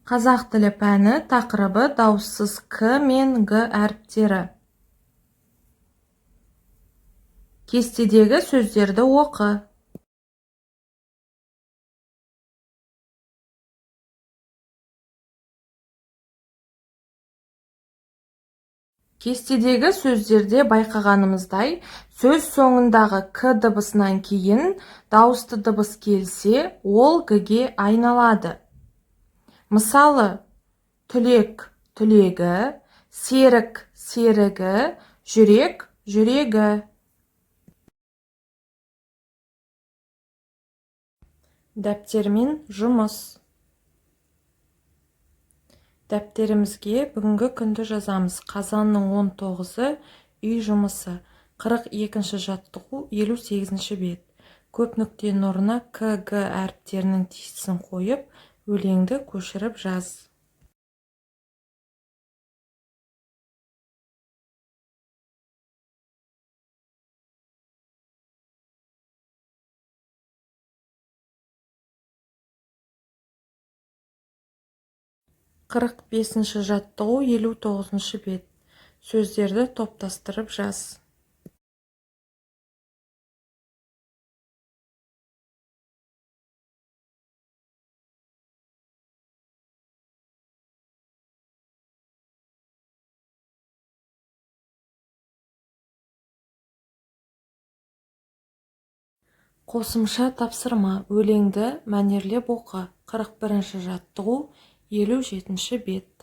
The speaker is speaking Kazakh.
Қазақ тілі пәні тақырыбы дауыссыз К мен Г әріптері. Кестедегі сөздерді оқы. Кестедегі сөздерде байқағанымыздай, сөз соңындағы К дыбысынан кейін дауысты дыбыс келсе, ол Г-ге айналады. Мысалы, түлек – түлегі, серік – серігі, жүрек – жүрегі. Дәптермен жұмыс. Дәптерімізге бүгінгі күнді жазамыз. Қазанның 19-ы үй жұмысы. 42-ші жаттығу 58-ші бет. Көп нүктенің орнына К, Г әріптерінің тиістісін қойып, өлеңді көшіріп жаз. Қырық бесінші жаттығу 59-ші бет. Сөздерді топтастырып жаз. Қосымша тапсырма. Өлеңді мәнерлеп оқы. 41-ші жаттығу 57-ші бет.